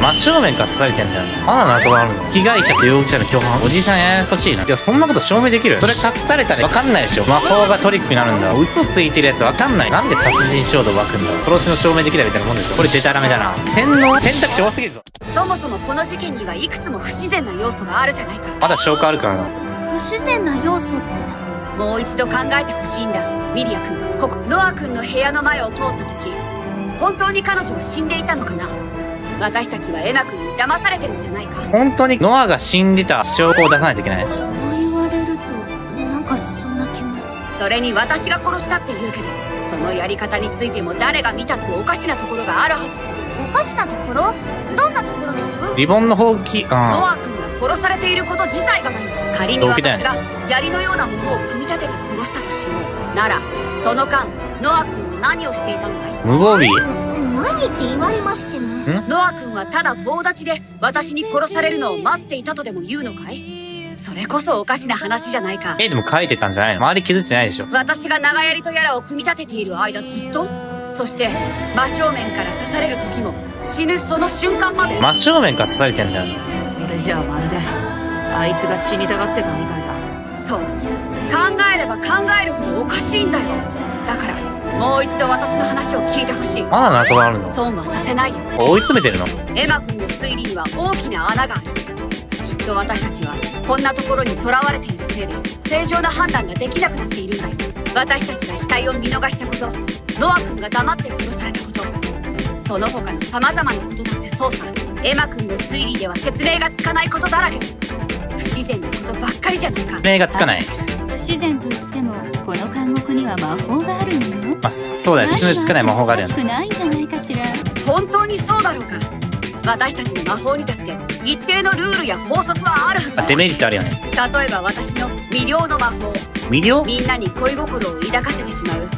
真正面から刺されてんだよね。まだ謎があるの。被害者と容疑者の共犯。おじいさんややこしいな。いや、そんなこと証明できる？それ隠されたらわかんないでしょ。魔法がトリックになるんだ。嘘ついてるやつわかんない。なんで殺人衝動湧くんだ。殺しの証明できないみたいなもんでしょ。これデタラメだな。選択肢多すぎるぞ。そもそもこの事件にはいくつも不自然な要素があるじゃないか。まだ証拠あるからな。不自然な要素って？もう一度考えてほしいんだ。ミリア君、ここノア君の部屋の前を通った時、本当に彼女は死んでいたのかな。私たちはエマ君に騙されてるんじゃないか。本当にノアが死んでた証拠を出さないといけない。そう言われるとなんかそんな気も。それに私が殺したって言うけど、そのやり方についても誰が見たっておかしなところがあるはずさ。おかしなところ？どんなところです？リボンの放棄。ノア君が殺されていること自体がだよ。仮に私が槍のようなものを組み立てて殺したとしようなら、その間ノア君は何をしていたのかい？無防備。何って言われましても。ノア君はただ棒立ちで私に殺されるのを待っていたとでも言うのかい？それこそおかしな話じゃないか。でも書いてたんじゃないの？周り傷ついてないでしょ。私が長槍とやらを組み立てている間ずっと、そして真正面から刺される時も、死ぬその瞬間まで。真正面から刺されてんだよね。それじゃあまるであいつが死にたがってたみたいだ。そう、考えれば考えるほどおかしいんだよ。だからもう一度私の話を聞いてほしい。まだ謎があるの？損はさせないよ。追い詰めてるの？エマ君の推理には大きな穴がある。きっと私たちはこんなところにとらわれているせいで正常な判断ができなくなっているんだよ。私たちが死体を見逃したこと、ノア君が黙って殺されたこと、その他の様々なことだってそうさ。エマ君の推理では説明がつかないことだらけだ。不自然なことばっかりじゃないか。説明がつかない。不自然と言ってもこの監獄には魔法があるのよ。そうだよ。説明つかない魔法があるよね。くないんじゃないかしら。本当にそうだろうか。私たちの魔法にだって一定のルールや法則はあるはずだ。デメリットあるよね。例えば私の魅了の魔法。魅了？みんなに恋心を抱かせてしまう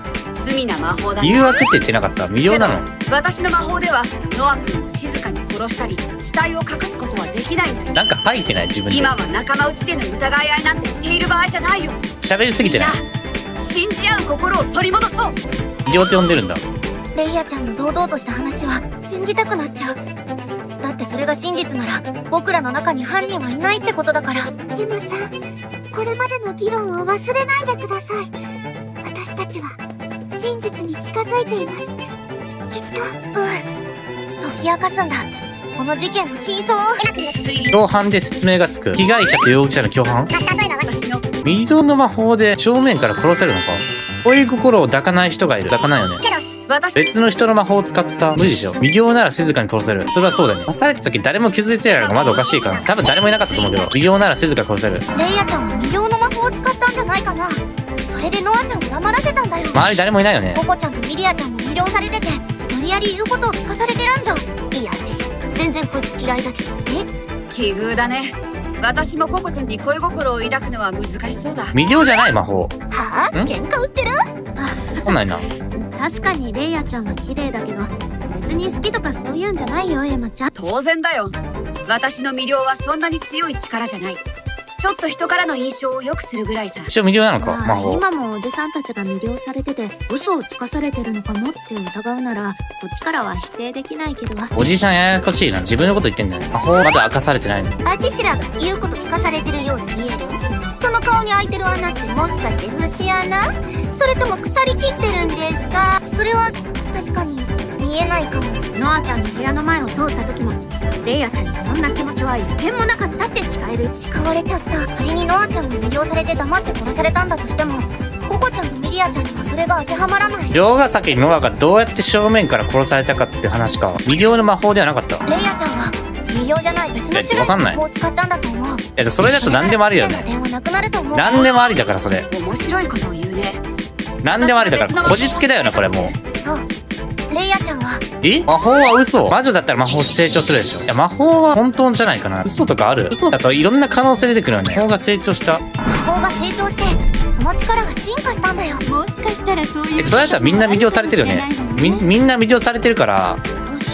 罪な魔法だ。誘惑って言ってなかった？魅了なの？私の魔法ではノア君を静かに殺したり死体を隠すことはできないんだよ。なんか吐いてない？自分で。今は仲間内での疑い合いなんてしている場合じゃないよ。喋りすぎてない？信じ合う心を取り戻そう。魅了って呼んでるんだ。レイヤちゃんの堂々とした話は信じたくなっちゃう。だってそれが真実なら僕らの中に犯人はいないってことだから。エマさん、これまでの議論を忘れないでください。私たちは真実に近づいています。きっと。解き明かすんだ、この事件の真相を。共犯で説明がつく。被害者と容疑者の共犯。私の魅了の魔法で正面から殺せるのか？恋心を抱かない人がいる。抱かないよね。別の人の魔法を使った。無理でしょ。魅了なら静かに殺せる。それはそうだよね。刺された時誰も気づいてないのがまずおかしいから。多分誰もいなかったと思うけど、魅了なら静かに殺せる。レイヤちゃんは魅了の魔法を使ったんじゃないかな。それでノアちゃんを黙らせたんだよ。周り誰もいないよね。ココちゃんとミリアちゃんも魅了されてて、無理やり言うことを聞かされてるんじゃん。いや、私全然こいつ嫌いだけど。奇遇だね。私もココ君に恋心を抱くのは難しそうだ。魅了じゃない魔法。はぁ？喧嘩売ってる？来ないな。確かにレイヤちゃんは綺麗だけど、別に好きとかそういうんじゃないよ、エマちゃん。当然だよ。私の魅了はそんなに強い力じゃない。ちょっと人からの印象を良くするぐらいさ。一応魅了なのか、魔法。今もおじさんたちが魅了されてて嘘をつかされてるのかもって疑うなら、こっちからは否定できないけど。おじいさんややこしいな。自分のこと言ってんだよね。魔法まだ明かされてないの。アティシラが言うこと聞かされてるように見える？その顔に開いてる穴ってもしかして節穴？それとも腐りきってるんですか？それは確かに見えないかも。ノアちゃんの部屋の前を通った時もレイヤちゃんにそんな気持ちは一点もなかったって誓える。誓われちゃった。仮にノアちゃんが魅了されて黙って殺されたんだとしても、ココちゃんとミリアちゃんにはそれが当てはまらない。城ヶ崎ノアがどうやって正面から殺されたかって話か。魅了の魔法ではなかった。レイヤちゃんは魅了じゃない別の種類の魔法を使ったんだと思う。それだと何でもありだよね。何でもありだから。それ面白いことを言うね。何でもありだから。こじつけだよなこれ。もうそう、レイヤちゃんは魔法は嘘。魔女だったら魔法成長するでしょ。いや魔法は本当じゃないかな。嘘とかある？嘘だといろんな可能性出てくるよね。魔法が成長した。魔法が成長してその力が進化したんだよ。もしかしたらそういう。それだったらみんな魅了されてるよね。みんな魅了されてるから、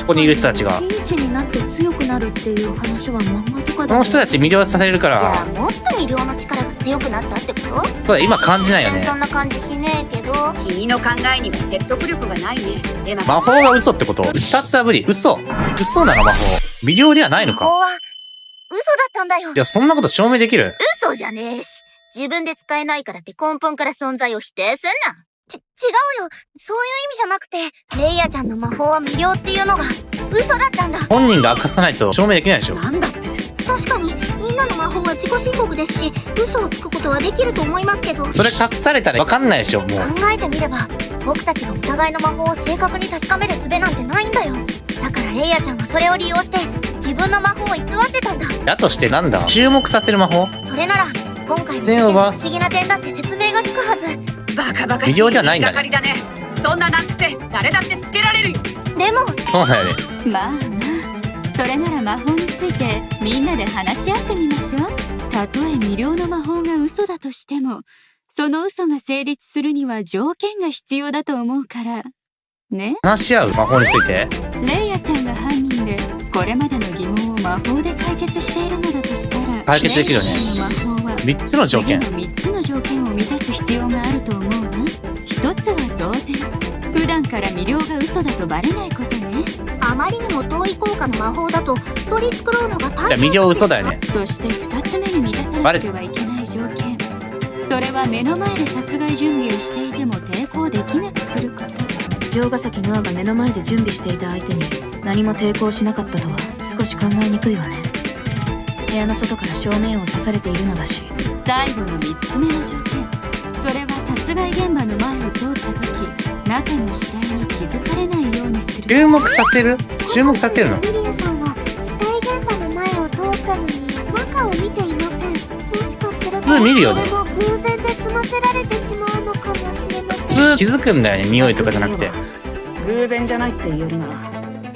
ここにいる人たちがピンチになって強くなるっていう話は漫画とかで。この人たち魅了させるから。じゃあもっと魅了の力が強くなったってこと？そうだ、今感じないよね。そんな感じしねえけど。君の考えには説得力がないね、エマ。魔法が嘘ってこと？スタッツは無理。嘘なの魔法。魅了ではないのか？魔法は嘘だったんだよ。いや、そんなこと証明できる？嘘じゃねえし。自分で使えないからって根本から存在を否定すんな。違うよ。そういう意味じゃなくて、レイヤちゃんの魔法は魅了っていうのが嘘だったんだ。本人が明かさないと証明できないでしょ。なんだって。確かに、みんなの魔法は自己申告ですし、嘘をつくことはできると思いますけど。それ隠されたらわかんないでしょ、もう。考えてみれば、僕たちがお互いの魔法を正確に確かめる術なんてないんだよ。だからレイヤちゃんはそれを利用して、自分の魔法を偽ってたんだ。だとしてなんだ？注目させる魔法？それなら、今回の事件の不思議な点だって説明がつくはず。バカバカしい魅了ではないんだね。言いがかりだね。そんな難癖誰だってつけられるよ。でも、そうだよね。まあまあ、それなら魔法についてみんなで話し合ってみましょう。たとえ魅了の魔法が嘘だとしても、その嘘が成立するには条件が必要だと思うからね。話し合う魔法について？レイヤちゃんが犯人でこれまでの疑問を魔法で解決しているのだとしたら、解決できるよね。レイヤちゃんの魔法は3つの条件。次の3つの条件を満たす必要があると思うわ。1つは当然、普段から魅了が嘘だとバレないことね。あまりにも遠い効果の魔法だと取り繕うのが大いや、魅了嘘だよね。そして2つ目に満たさなくてはいけない条件、それは目の前で殺害準備をしていても抵抗できなくすること。城ヶ崎ノアが目の前で準備していた相手に何も抵抗しなかったとは少し考えにくいわね。部屋の外から正面を刺されているのだし。最後の3つ目の条件、それは殺害現場の前を通った時、中の死体に気づかれないようにする。注目させるの？リリアさんは死体現場の前を通ったのに中を見ていません。もしかすると普通見るよね。これも偶然で済ませられてしまうのかもしれません。普通気づくんだよね、匂いとかじゃなくて。偶然じゃないって言えるなら、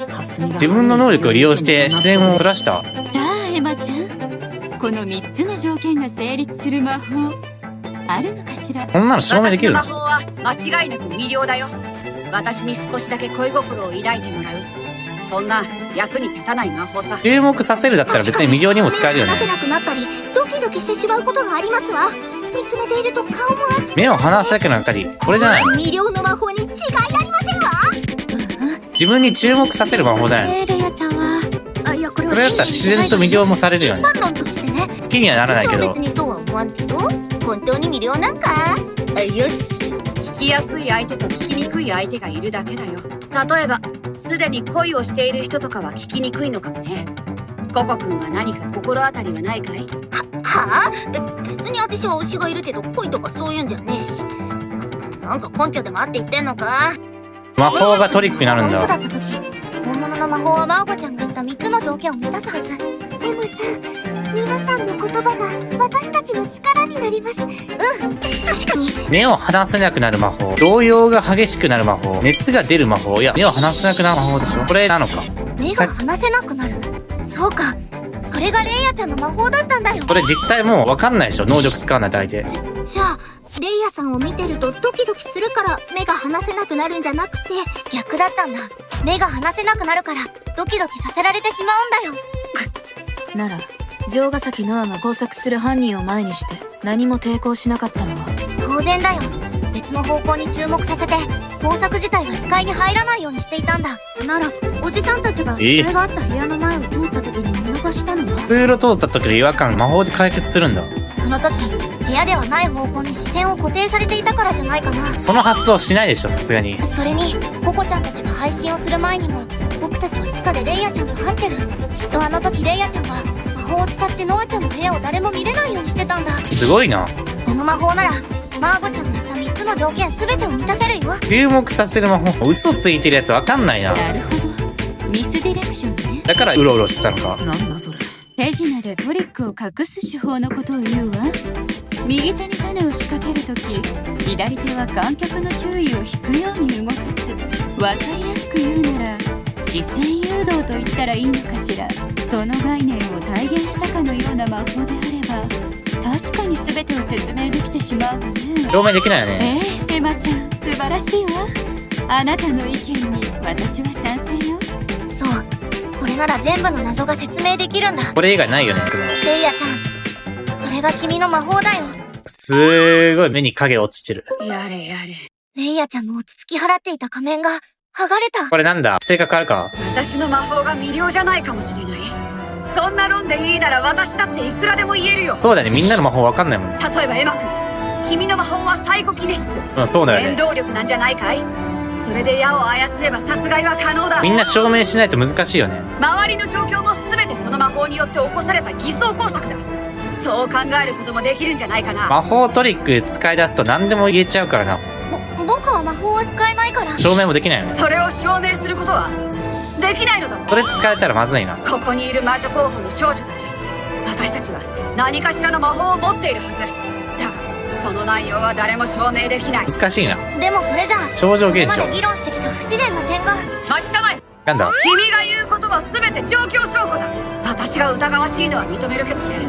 蓮見が自分の能力を利用して視線をそらした。さあエマちゃん、この3つの条件が成立する魔法あるのかしら。こんなの証明できるの？私の魔法は間違いなく魅了だよ。私に少しだけ恋心を抱いてもらう、そんな役に立たない魔法さ。注目させるだったら別に魅了にも使えるよね。目を離せなくなったりドキドキしてしまうことがありますわ。見つめていると顔も熱く、目を離せなくなったり、これじゃないの？魅了の魔法に違いありませんわ。自分に注目させる魔法じゃないの？レイヤちゃんは、いやこれはこれだったら自然と魅了もされるよね。一般論としてね。好きにはならないけど。別にそうは思わんけど、本当に魅了なんか。よし。聞きやすい相手と聞きにくい相手がいるだけだよ。例えばすでに恋をしている人とかは聞きにくいのかもね。ココ君は何か心当たりはないかい？はあ？別に私は推しがいるけど恋とかそういうんじゃねえし。なんか根拠でもあって言ってんのか？魔法がトリックになるんだ。嘘だった時、本物の魔法はマオコちゃんが言った3つの条件を満たすはず。エムさん、皆さんの言葉が私たちの力になります。確かに。目を離せなくなる魔法、動揺が激しくなる魔法、熱が出る魔法、いや目を離せなくなる魔法でしょ。これなのか？目が離せなくなる。そうか、それがレイヤちゃんの魔法だったんだよ。これ実際もう分かんないでしょ、能力使わないと相手。じゃあレイヤさんを見てるとドキドキするから目が離せなくなるんじゃなくて、逆だったんだ。目が離せなくなるからドキドキさせられてしまうんだよ。なら城ヶ崎ノアが工作する犯人を前にして何も抵抗しなかったのは当然だよ。別の方向に注目させて工作自体が視界に入らないようにしていたんだ。ならおじさんたちが死体があった部屋の前を通った時に見逃したのは？通路通った時の違和感魔法で解決するんだ。その時部屋ではない方向に視線を固定されていたからじゃないかな。その発想しないでしょ、さすがに。それにココちゃんたちが配信をする前にも僕たちは地下でレイヤちゃんと会ってる。きっとあの時レイヤちゃんは魔法を使ってノアちゃんの部屋を誰も見れないようにしてたんだ。すごいな。この魔法ならマーゴちゃんが言った3つの条件全てを満たせるよ。注目させる魔法、嘘ついてるやつ分かんないな。なるほど、ミスディレクションね。だからうろうろしてたのか。なんだそれ。手品でトリックを隠す手法のことを言うわ。右手に種を仕掛けるとき、左手は観客の注意を引くように動かす。わかりやすく言うなら視線誘導と言ったらいいのかしら。その概念を体現したかのような魔法であれば確かに全てを説明できてしまうわね。証明できないよね。エマちゃん素晴らしいわ。あなたの意見に私は賛成よ。そう、これなら全部の謎が説明できるんだ。これ以外ないよね。レイヤちゃん、それが君の魔法だよ。すーごい目に影落ちてる。やれやれ。レイヤちゃんの落ち着き払っていた仮面が剥がれた。これなんだ、性格あるか？私の魔法が魅了じゃないかもしれない。そんな論でいいなら私だっていくらでも言えるよ。そうだよね、みんなの魔法わかんないもんね。例えばエマ君、君の魔法はサイコキネシス。うん、そうだよね。原動力なんじゃないかい？それで矢を操れば殺害は可能だ。みんな証明しないと難しいよね。周りの状況も全てその魔法によって起こされた偽装工作だ。そう考えることもできるんじゃないかな。魔法トリック使い出すと何でも言えちゃうからな。僕は魔法は使えないから。証明もできないよね。それを証明することはできないのだろう。それ使えたらまずいな。ここにいる魔女候補の少女たち、私たちは何かしらの魔法を持っているはずだが、その内容は誰も証明できない。難しいな。でもそれじゃあ超常現象これまで議論してきた不自然な点が。待ちたまえ。なんだ？君が言うことは全て状況証拠だ。私が疑わしいのは認めるけどね。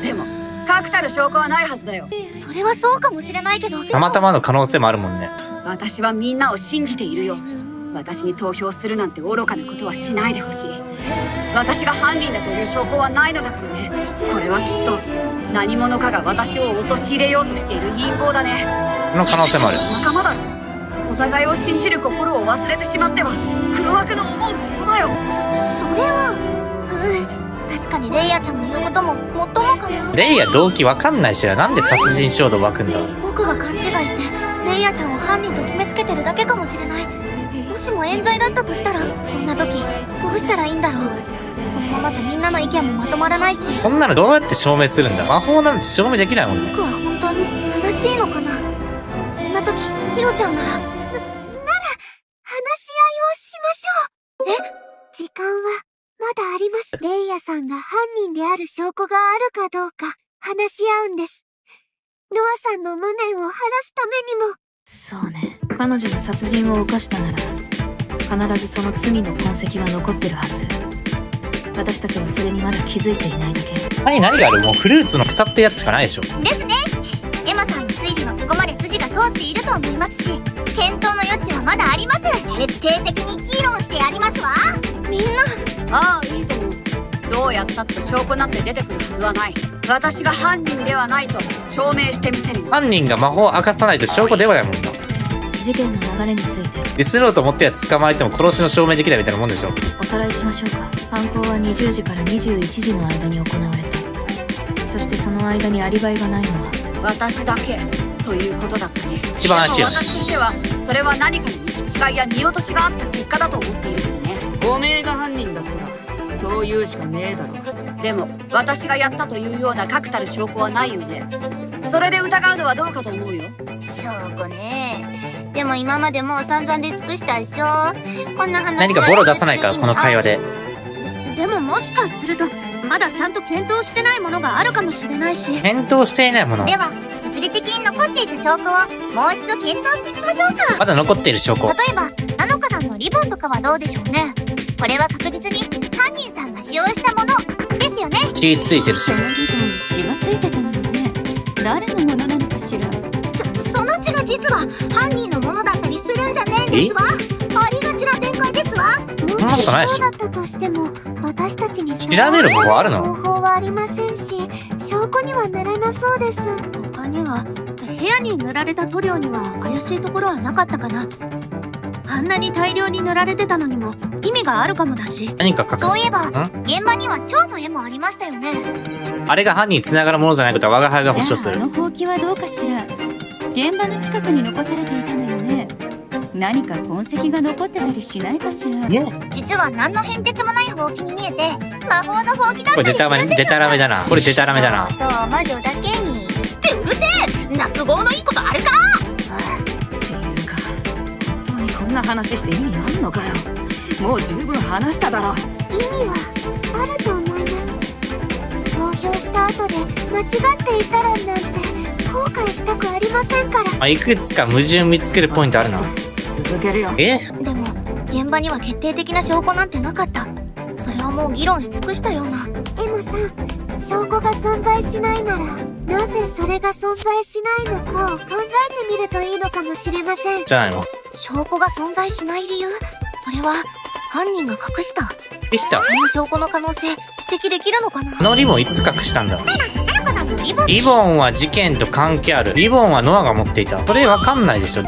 でも確たる証拠はないはずだよ。それはそうかもしれないけど、たまたまの可能性もあるもんね。私はみんなを信じているよ。私に投票するなんて愚かなことはしないでほしい。私が犯人だという証拠はないのだからね。これはきっと何者かが私を陥れようとしている陰謀だね。その可能性もある。仲間だろ。お互いを信じる心を忘れてしまっては黒枠の思うつぼだよ。それは確かにレイヤちゃんの言うことももっともかも。レイヤ動機わかんないしな。なんで殺人衝動湧くんだ？僕が勘違いしてレイヤちゃんを犯人と決めつけてるだけかもしれない。もしも冤罪だったとしたら、こんな時どうしたらいいんだろう。このままじゃみんなの意見もまとまらないし。こんなのどうやって証明するんだ？魔法なんて証明できないもんね。僕は本当に正しいのかな。こんな時ヒロちゃんなら話し合いをしましょう。時間はまだあります。レイヤさんが犯人である証拠があるかどうか話し合うんです。ノアさんの無念を晴らすためにも。そうね。彼女が殺人を犯したなら必ずその罪の痕跡は残ってるはず。私たちはそれにまだ気づいていないだけ。何がある？もうフルーツの腐ってやつしかないでしょ。ですね。エマさんの推理はここまで筋が通っていると思いますし、検討の余地はまだあります。徹底的に議論してやりますわ。みんな。ああ、いいと思う。どうやったって証拠なんて出てくるはずはない。私が犯人ではないと証明してみせるよ。犯人が魔法を明かさないと証拠ではないもんな。事件の流れについてデスノート持ったやつ捕まえても殺しの証明できないみたいなもんでしょ。おさらいしましょうか。犯行は20時から21時の間に行われた。そしてその間にアリバイがないのは私だけということだったね。一番怪しいよね。私としてはそれは何かに行き違いや見落としがあった結果だと思っているけどね。おめえが犯人だったらそう言うしかねえだろ。でも私がやったというような確たる証拠はないよね。それで疑うのはどうかと思うよ。証拠ね。でも今までもう散々で尽くしたでしょ。こんな話何かボロ出さないか、この会話で。でももしかするとまだちゃんと検討してないものがあるかもしれないし。検討していないもの。では物理的に残っていた証拠をもう一度検討してみましょうか。まだ残っている証拠。例えばナノカさんのリボンとかはどうでしょうね。これは確実に犯人さんが使用したものですよね。血ついてるし。そのリボン血がついてたのよね。誰のものなのかしら。その血が実は犯人のものだったりするんじゃねえんですわ。ありがちな展開ですわ。もそんなことないでしょ。そうだったとしても私たちに調べる方法あるの？方法はありませんし、証拠にはならなそうです。他には部屋に塗られた塗料には怪しいところはなかったかな。あんなに大量に塗られてたのにも意味があるかもだし。何か隠す。そういえば現場には蝶の絵もありましたよね。あれが犯人に繋がるものじゃないことは我が輩が保じゃ証する。ああのほうきはどうかしら。現場の近くに残されていたのよね。何か痕跡が残ってたりしないかしら。実は何の変哲もないほうきに見えて魔法のほうきだったこれりするんですよね。デタラメだな。これデタラメだな。そう魔女だけに。ってうるせえ。都合のいいことあるか。っていうか本当にこんな話して意味あんのかよ。もう十分話しただろ。意味はあると思います。投票した後で間違っていたらなんて後悔したくありませんから。まあ、いくつか矛盾見つけるポイントあるな。続けるよ。え？でも現場には決定的な証拠なんてなかった。それはもう議論し尽くしたような。エマさん、証拠が存在しないならなぜそれが存在しないのかを考えてみるといいのかもしれません。じゃないの？証拠が存在しない理由、それは犯人が隠したミスター。そんな証拠の可能性指摘できるのかな。あのリボンいつ隠したんだ？ナナコさんのリボンリボンは事件と関係ある。リボンはノアが持っていた。これわかんないでしょ。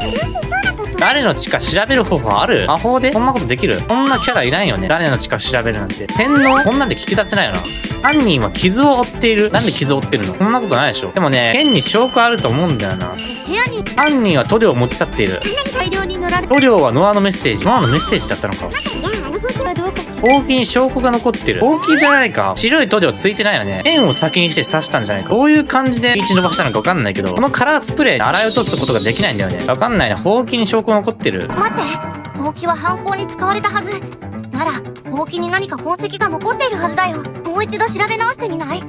誰の血か調べる方法ある？魔法でこんなことできる？こんなキャラいないよね。誰の血か調べるなんて。洗脳？こんなんで聞き出せないよな。犯人は傷を負っている。なんで傷を負ってるの？こんなことないでしょ。でもね、剣に証拠あると思うんだよな。部屋に犯人は塗料を持ち去っている。大量に塗られ塗料はノアのメッセージ。ノアのメッセージだったのか。はどうかしら。ほうきに証拠が残ってる。ほうきじゃないか。白い塗料ついてないよね。ペンを先にして刺したんじゃないか。どういう感じで道伸ばしたのかわかんないけど、このカラースプレーで洗い落とすことができないんだよね。わかんないな。ほうきに証拠残ってる。待って、ほうきは犯行に使われたはずなら、ほうきに何か痕跡が残っているはずだよ。もう一度調べ直してみない？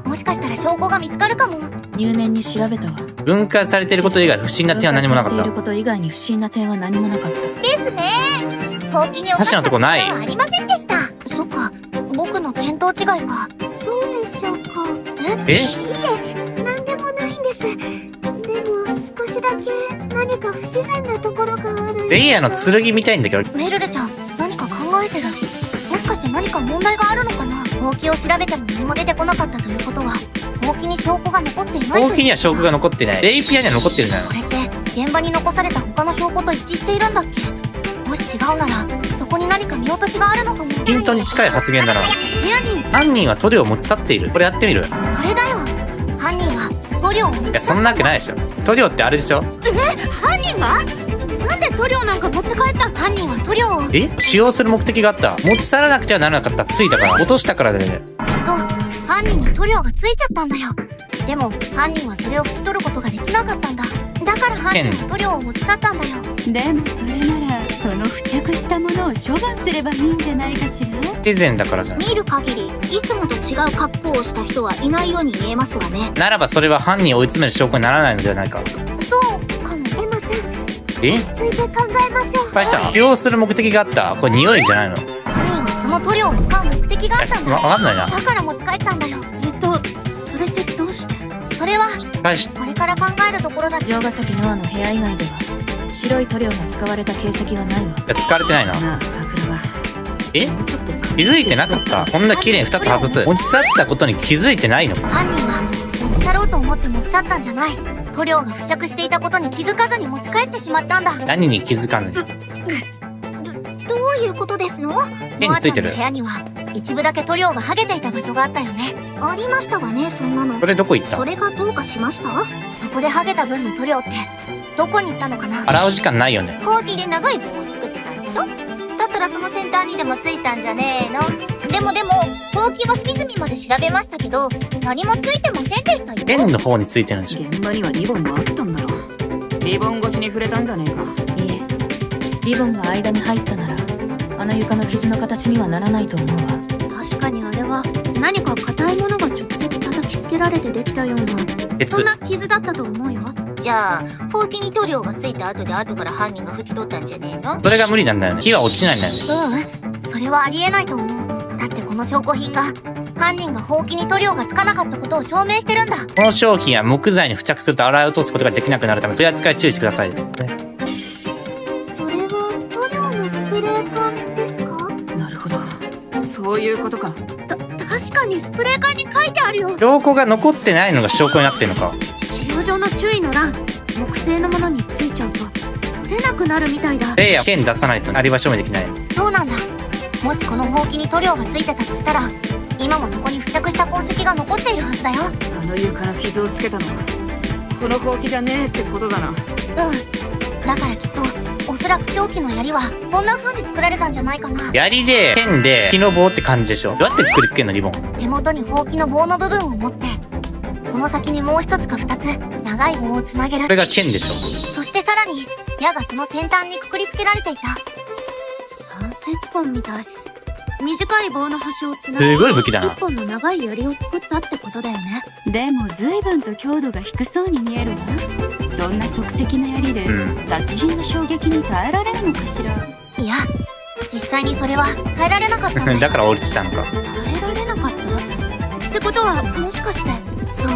もしかしたら証拠が見つかるかも。入念に調べたわ。分解されていること以外不審な点は何もなかった。分解されていること以外に不審な点は何もなかった。ですね。ほうきにおかしなことはありませんでした。そっか、僕の見当違いか。そうでしょうか。え？なんでもないんです。でも少しだけ何か不自然なところがある。レイヤーの剣みたいんだけど。メルルちゃん、何か考えてる？もしかして何か問題があるのかな？ほうきを調べても何も出てこなかったということは、ほうきに証拠が残っていない。ほうきには証拠が残ってない。レイピアには残ってるんだよ。これって現場に残された他の証拠と一致しているんだっけ？もし違うならそこに何か見落としがあるのかも。ヒントに近い発言だな。部屋に犯人は塗料を持ち去っている。これやってみる。それだよ。犯人は塗料を。いや、そんなわけないでしょ。塗料ってあれでしょ。犯人がなんで塗料なんか持って帰ったの？犯人は塗料を使用する目的があった。持ち去らなくてはならなかった。ついたから。落としたからだよね。犯人に塗料がついちゃったんだよ。でも犯人はそれを拭き取ることができなかったんだ。だから犯人は塗料を持ち去ったんだよ。でもそれならその付着したものを処分すればいいんじゃないかしら。以前だからじゃん。見る限りいつもと違う格好をした人はいないように見えますわね。ならばそれは犯人を追い詰める証拠にならないのではないか。そうかも。エマさん、え？落ち着いて考えましょう。失敗した。使用する目的があった。これ匂いじゃないの？犯人はその塗料を使う目的があったんだ。わかんないな。だから持ち帰ったんだよ。それってどうして？それはこれから考えるところだ。城ヶ崎ノアの部屋以外では白い塗料が使われた形跡はないわ。いや、使われてないな。なあ桜庭、え？もうちょっと気づいてなかった。こんな綺麗に2つ外す。持ち去ったことに気づいてないのか。犯人は持ち去ろうと思って持ち去ったんじゃない。塗料が付着していたことに気づかずに持ち帰ってしまったんだ。何に気づかずに。どういうことですの？手についてる。ノアちゃんの部屋には一部だけ塗料が剥げていた場所があったよね。ありましたわね、そんなの。これどこ行った？それがどうかしました？そこで剥げた分の塗料ってどこに行ったのかな？洗う時間ないよね。ほうきで長い棒を作ってたんでしょ？だったらその先端にでもついたんじゃねえの？でもほうきは隅々まで調べましたけど何もついてませんでしたよ。ペンの方についてるんでしょ。現場にはリボンがあったんだろ。リボン越しに触れたんじゃねえか。いえ、リボンが間に入ったならあの床の傷の形にはならないと思うわ。確かにあれは何か硬いものが直接叩きつけられてできたようなそんな傷だったと思うよ。じゃあほうきに塗料がついた後で後から犯人が拭き取ったんじゃねえの？それが無理なんだよね。火は落ちないんだよね。それはありえないと思う。だってこの証拠品が犯人がほうきに塗料がつかなかったことを証明してるんだ。この商品は木材に付着すると洗い落とすことができなくなるため取り扱い注意してください。それは塗料のスプレー缶ですか？なるほど、そういうことか。確かにスプレー缶に書いてあるよ。証拠が残ってないのが証拠になってるのか。使用上の注意の欄、木製のものについちゃうと取れなくなるみたいだ。レイヤー剣出さないとアリバイ証明できない。そうなんだ。もしこのほうきに塗料がついてたとしたら今もそこに付着した痕跡が残っているはずだよ。あの床の傷をつけたのはこのほうきじゃねえってことだな。だからきっとおそらく凶器の槍はこんな風に作られたんじゃないかな。槍で剣で木の棒って感じでしょ。どうやってくくりつけんのリボン。手元にほうきの棒の部分を持ってその先にもう一つか二つ長い棒をつなげる。これが剣でしょ。そしてさらに矢がその先端にくくりつけられていた。三節棍みたい。短い棒の端をつなげすごい武器だな。一本の長い槍を作ったってことだよね。でも随分と強度が低そうに見えるわ。そんな即席の槍で殺人の衝撃に耐えられるのかしら。いや実際にそれは耐えられなかったんだよ。だから降りてたのか。耐えられなかったってことはもしかして。そう、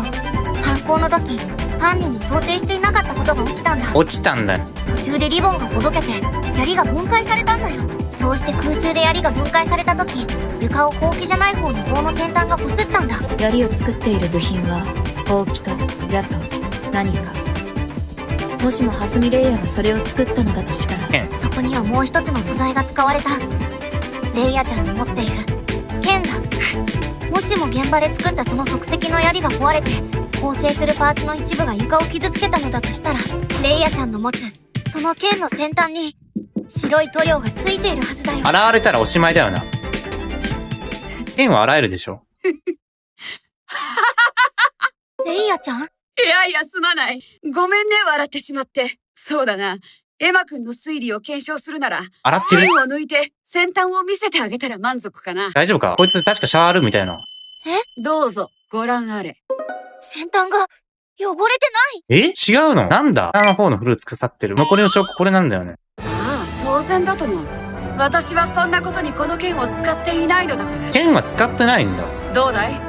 犯行の時犯人の想定していなかったことが起きたんだ。落ちたんだよ。途中でリボンがほどけて槍が分解されたんだよ。そうして空中で槍が分解された時床をほうきじゃない方の棒の先端がこすったんだ。槍を作っている部品はほうきと矢と何か。もしも蓮見レイヤがそれを作ったのだとしたら、そこにはもう一つの素材が使われた。レイヤちゃんの持っている剣だ。もしも現場で作ったその即席の槍が壊れて構成するパーツの一部が床を傷つけたのだとしたら、レイヤちゃんの持つその剣の先端に白い塗料がついているはずだよ。洗われたらおしまいだよな。剣は洗えるでしょ。レイヤちゃん、いやいや、すまない。ごめんね、笑ってしまって。そうだな。エマくんの推理を検証するなら、洗ってる剣を抜いて先端を見せてあげたら満足かな。大丈夫か？こいつ確かシャワールームみたいな。どうぞ、ご覧あれ。先端が汚れてない。え？違うの？なんだ？下の方のフルーツ腐ってる。残りの証拠これなんだよね。ああ、当然だとも。私はそんなことにこの剣を使っていないのだから。剣は使ってないんだ。どうだい？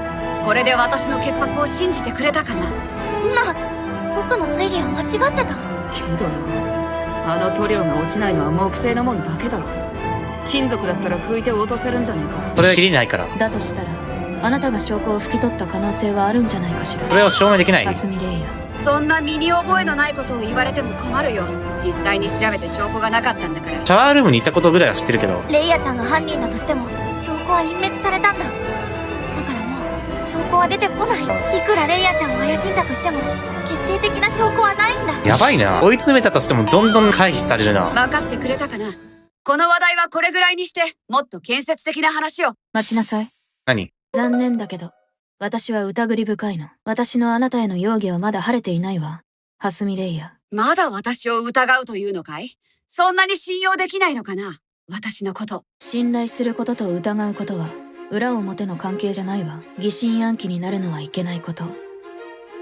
これで私の潔白を信じてくれたかな？そんな、僕の推理は間違ってた。けどよ、あの塗料が落ちないのは木製のもんだけだろ。金属だったら拭いて落とせるんじゃねえか。それは切りないから。だとしたらあなたが証拠を拭き取った可能性はあるんじゃないかしら。それを証明できない。蓮見レイヤ。そんな身に覚えのないことを言われても困るよ。実際に調べて証拠がなかったんだから。シャワールームに行ったことぐらいは知ってるけど。レイヤちゃんが犯人だとしても証拠は隠滅されたんだ。だからもう証拠は出てこない。いくらレイヤちゃんを怪しんだとしても決定的な証拠はないんだ。やばいな。追い詰めたとしてもどんどん回避されるな。分かってくれたかな？この話題はこれぐらいにして、もっと建設的な話を。待ちなさい。何？残念だけど私は疑り深いの。私のあなたへの容疑はまだ晴れていないわ、蓮見レイヤ。まだ私を疑うというのかい？そんなに信用できないのかな？私のこと。信頼することと疑うことは裏表の関係じゃないわ。疑心暗鬼になるのはいけないこと。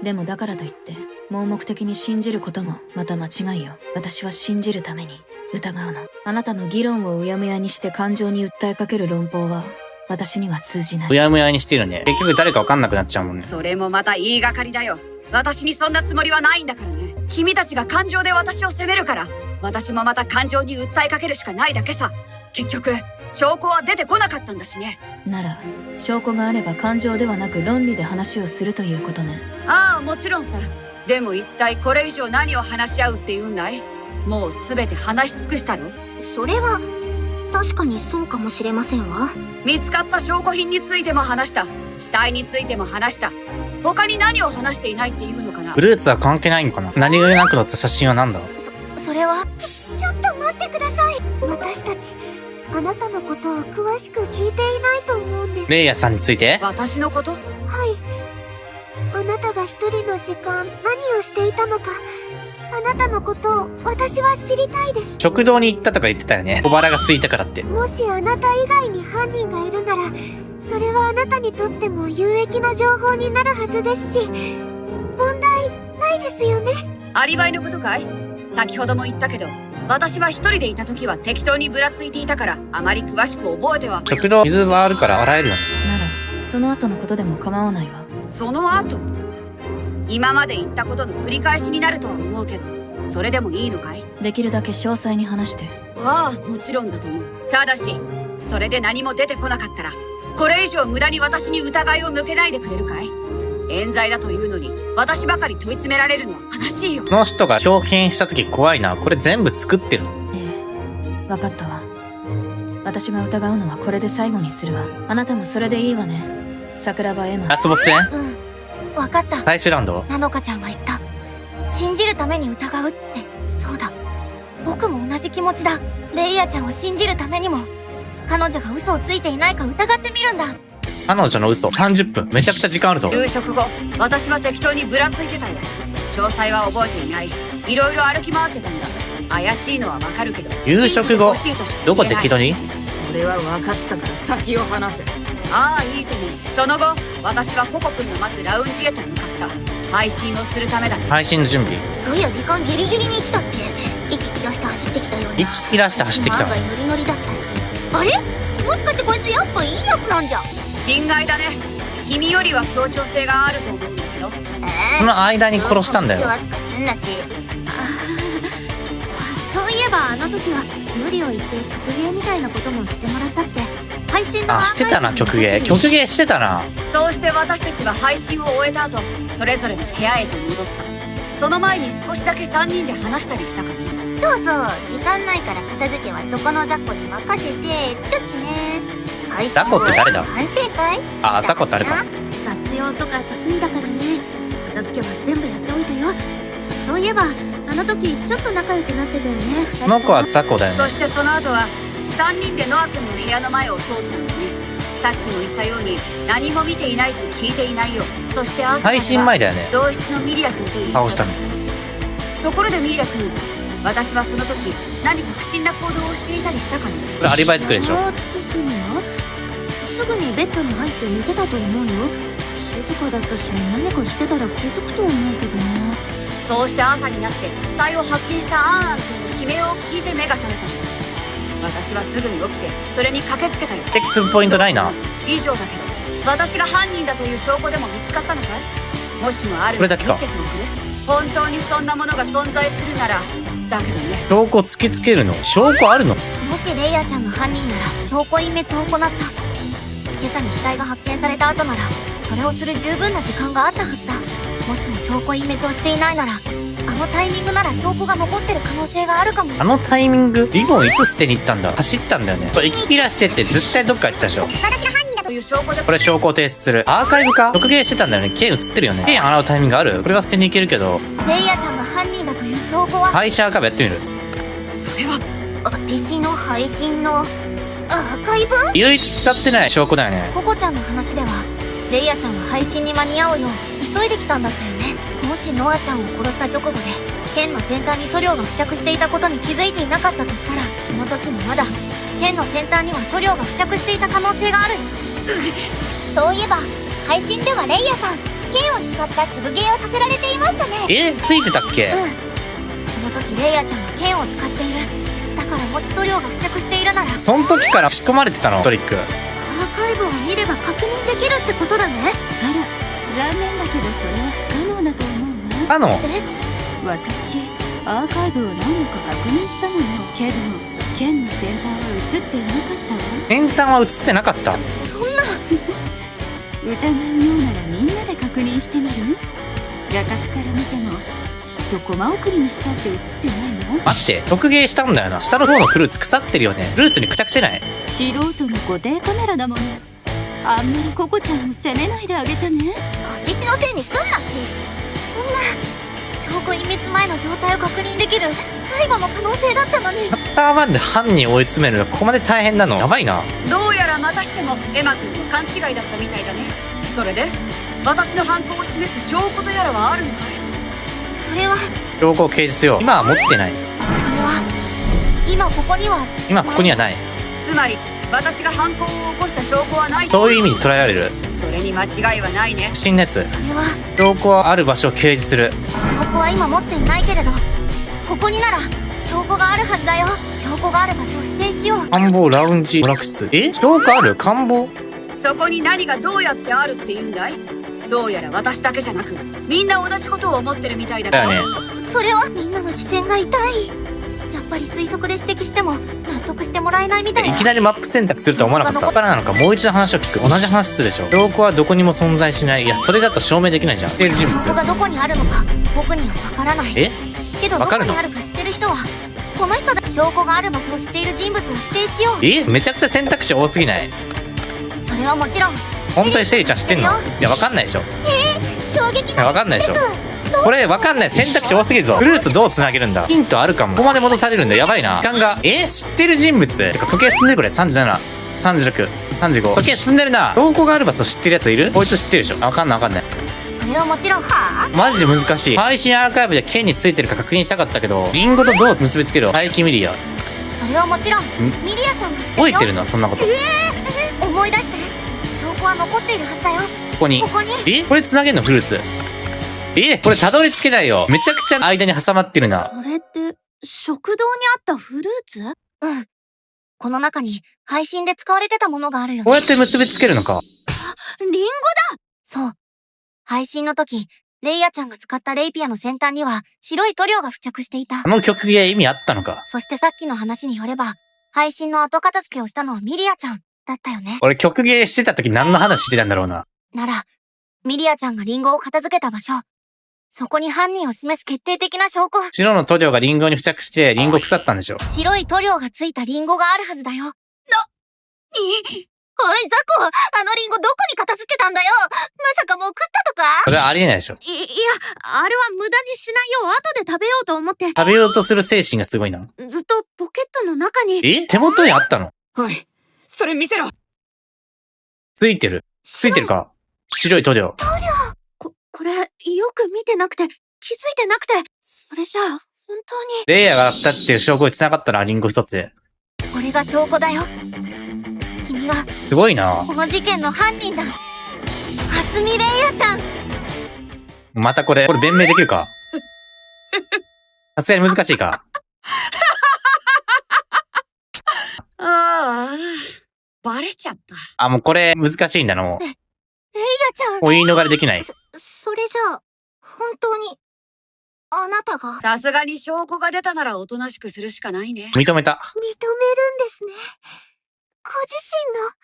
でもだからといって盲目的に信じることもまた間違いよ。私は信じるために疑うの。あなたの議論をうやむやにして感情に訴えかける論法は私には通じない。うやむやにしてるね。結局誰かわかんなくなっちゃうもんね。それもまた言いがかりだよ。私にそんなつもりはないんだからね。君たちが感情で私を責めるから、私もまた感情に訴えかけるしかないだけさ。結局証拠は出てこなかったんだしね。なら証拠があれば感情ではなく論理で話をするということね。ああ、もちろんさ。でも一体これ以上何を話し合うって言うんだい？もう全て話し尽くしたろ？それは確かにそうかもしれませんわ。見つかった証拠品についても話した。死体についても話した。他に何を話していないっていうのかな？フルーツは関係ないのかな？何気なく載った写真は何だ？それはちょっと待ってください。私たちあなたのことを詳しく聞いていないと思うんです。レイヤさんについて？私のこと？はい。あなたが一人の時間何をしていたのか、あなたのことを私は知りたいです。食堂に行ったとか言ってたよね。小腹が空いたからって。もしあなた以外に犯人がいるなら、それはあなたにとっても有益な情報になるはずですし、問題ないですよね。アリバイのことかい？先ほども言ったけど、私は一人でいた時は適当にぶらついていたから、あまり詳しく覚えては。食堂水はあるから洗えるよね。ならその後のことでも構わないわ。その後？今まで言ったことの繰り返しになるとは思うけど、それでもいいのかい？できるだけ詳細に話して。ああ、もちろんだと思う。ただしそれで何も出てこなかったら、これ以上無駄に私に疑いを向けないでくれるかい？冤罪だというのに私ばかり問い詰められるのは悲しいよ。この人が表現した時怖いな。これ全部作ってるの？ええ、分かったわ。私が疑うのはこれで最後にするわ。あなたもそれでいいわね、桜庭エマ。ラスボス戦？分かった。最終ラウンド？なのかちゃんは言った。信じるために疑うって。そうだ、僕も同じ気持ちだ。レイヤちゃんを信じるためにも彼女が嘘をついていないか疑ってみるんだ。彼女の嘘30分。めちゃくちゃ時間あるぞ。夕食後、私は適当にぶらついてたよ。詳細は覚えていない。いろいろ歩き回ってたんだ。怪しいのはわかるけど、夕食後どこ適当に？それは分かったから先を話せ。ああ、いいと思う。その後私はココ君の待つラウンジへと向かった。配信をするためだね。配信の準備。そういや時間ギリギリに行ってたっけ。息切らして走ってきたような。息切らして走ってきたの？案外ノリノリだったし。あれ、もしかしてこいつやっぱいいやつなんじゃ。心外だね。君よりは協調性があると思うんだけど。この間に殺したんだよ。そういえばあの時は無理を言って曲芸みたいなこともしてもらったっけ。配信のあ、してたな、曲芸。曲芸してたな。そうして私たちは配信を終えた後、それぞれの部屋へと戻った。その前に少しだけ3人で話したりしたかな。そうそう、時間ないから片付けはそこの雑魚に任せて、ちょっちね。配信雑魚って誰だ？反省会？あ、雑魚ってあれか。雑用とか得意だからね。片付けは全部やっておいたよ。そういえば、あの時ちょっと仲良くなってたよね、この子は雑魚だよね。そしてその後は3人でノア君の部屋の前を通ったんだね。さっきも言ったように何も見ていないし聞いていないよ。そして朝配信前だよね。同室のミリア君と一緒倒したの。ところでミリア君、私はその時何か不審な行動をしていたりしたかな。これアリバイ作りでしょ。特にはすぐにベッドに入って寝てたと思うよ。静かだったし、何かしてたら気づくと思うけどな。そうして朝になって死体を発見したアンアン君の悲鳴を聞いて目が覚めたんだ。私はすぐに起きてそれに駆けつけたよ。敵するポイントないな。以上だけど、私が犯人だという証拠でも見つかったのかい？もしもあるなら見せておくれ。本当にそんなものが存在するならだけどね。証拠突きつけるの？証拠あるの？もしレイヤちゃんが犯人なら証拠隠滅を行った。今朝に死体が発見された後ならそれをする十分な時間があったはずだ。もしも証拠隠滅をしていないなら、あのタイミングなら証拠が残ってる可能性があるかも。あのタイミング？リボンいつ捨てに行ったんだ？走ったんだよね。これ息切らしてって絶対どっか行ってたでしょ。私が犯人だという証拠でこれ証拠を提出する。アーカイブか？曲芸してたんだよね。剣映ってるよね。剣洗うタイミングある？これは捨てに行けるけど。レイヤちゃんが犯人だという証拠は、配信アーカイブやってみる。それは私の配信のアーカイブ？唯一使ってない証拠だよね。ココちゃんの話では、レイヤちゃんは配信に間に合うよう急いできたんだったよね。もしノアちゃんを殺した直後で剣の先端に塗料が付着していたことに気づいていなかったとしたら、その時にまだ剣の先端には塗料が付着していた可能性がある。そういえば配信ではレイヤさん、剣を使った曲芸をさせられていましたね。え？ついてたっけ？その時レイヤちゃんは剣を使っている。だからもし塗料が付着しているなら、その時から仕込まれてたのトリック。アーカイブを見れば確認できるってことだね。あら、残念だけどそれは不可能だと思うわ。あの私アーカイブを何度か確認したのよ。けど剣の先端は映っていなかったわ。先端は映ってなかった。そんな。疑うようならみんなで確認してみる？画角から見てもきっとコマ送りにしたって映ってないわ。待って、曲芸したんだよな。下の方のフルーツ腐ってるよね。フルーツに付着してない？素人の固定カメラだもの。あんまりココちゃんを責めないであげてね。私のせいにすんなし。そんな証拠隠滅前の状態を確認できる最後の可能性だったのに。ナンバーワンで犯人を追い詰めるのここまで大変なのやばいな。どうやらまたしてもエマ君の勘違いだったみたいだね。それで私の犯行を示す証拠とやらはあるのかい？それは証拠を掲示よ。今は持ってない。それは今ここには。今ここにはない。つまり私が犯行を起こした証拠はない。そういう意味に捉えられる。それに間違いはないね。新熱。それは証拠はある場所を掲示する。証拠は今持っていないけれど、ここになら証拠があるはずだよ。証拠がある場所を指定しよう。官房ラウンジ娯楽室。証拠ある？官房？そこに何がどうやってあるって言うんだい？どうやら私だけじゃなくみんな同じことを思ってるみたいだからだよね。それはみんなの視線が痛い。やっぱり推測で指摘しても納得してもらえないみたいだ。いきなりマップ選択するとは思わなかった。だからなのかもう一度話を聞く。同じ話するでしょ。証拠はどこにも存在しない。いや、それだと証明できないじゃん。知っている人物。証拠がどこにあるのか僕にはわからない。え？けどどわかるの？こにあるか知ってる人はこの人だ。証拠がある場所を知っている人物を指定しよう。めちゃくちゃ選択肢多すぎない？それはもちろん。本当にシェリちゃん知ってんの？いや、わかんないでしょ。衝撃いや、わかんないでしょ。これわかんない。選択肢多すぎるぞ。フルーツどうつなげるんだ？ヒントあるかも。ここまで戻されるんだ。やばいな。時間が。知ってる人物。てか時計進んでるこれ。37、36、35。時計進んでるな。証拠がある場所知ってるやついる？こいつ知ってるでしょ。わかんないわかんない。それはもちろん。マジで難しい。配信アーカイブで剣についてるか確認したかったけど、リンゴとどう結びつける？廃棄ミリア。それはもちろん。ミリアちゃんが知ってるよ。覚えてるな、そんなこと。思い出して。証拠は残っているはずだよ。ここに。ここに。これ繋げんの？フルーツ。これたどり着けないよ。めちゃくちゃ間に挟まってるな。これって食堂にあったフルーツ？うん。この中に配信で使われてたものがあるよね。こうやって結びつけるのか。リンゴだ！そう。配信の時、レイヤちゃんが使ったレイピアの先端には白い塗料が付着していた。あの曲芸意味あったのか。そしてさっきの話によれば、配信の後片付けをしたのはミリアちゃん。だったよね。俺曲芸してた時何の話してたんだろうな。なら、ミリアちゃんがリンゴを片付けた場所。そこに犯人を示す決定的な証拠。白の塗料がリンゴに付着してリンゴ腐ったんでしょ。白い塗料がついたリンゴがあるはずだよ。おい、ザコ、あのリンゴどこに片付けたんだよ。まさかもう食ったとか。それはありえないでしょ。いや、あれは無駄にしないよう後で食べようと思って、食べようとする精神がすごいな。ずっとポケットの中に。手元にあったの？おい、それ見せろ。ついてる。ついてるか。白い塗料。これ、よく見てなくて、気づいてなくて、それじゃあ、本当に。レイヤーがあったっていう証拠に繋がったらリンゴ一つで。これが証拠だよ。君が、すごいな。この事件の犯人だ。蓮見レイヤちゃん。またこれ弁明できるか？さすがに難しいか。ああ、バレちゃった。あ、もうこれ難しいんだな、もう。レイヤちゃん。お言い逃れできない。それじゃあ、本当に、あなたが。さすがに証拠が出たならおとなしくするしかないね。認めた。認めるんですね。ご自身の犯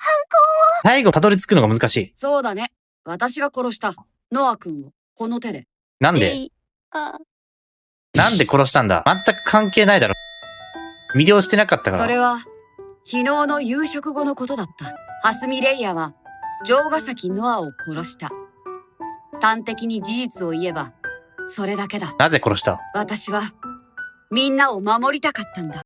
最後たどり着くのが難しい。そうだね。私が殺したノア君をこの手で。なんで行。なんで殺したんだ？全く関係ないだろ。魅了してなかったから。それは昨日の夕食後のことだった。蓮見レイヤは城ヶ崎ノアを殺した。端的に事実を言えばそれだけだ。なぜ殺した？私はみんなを守りたかったんだ。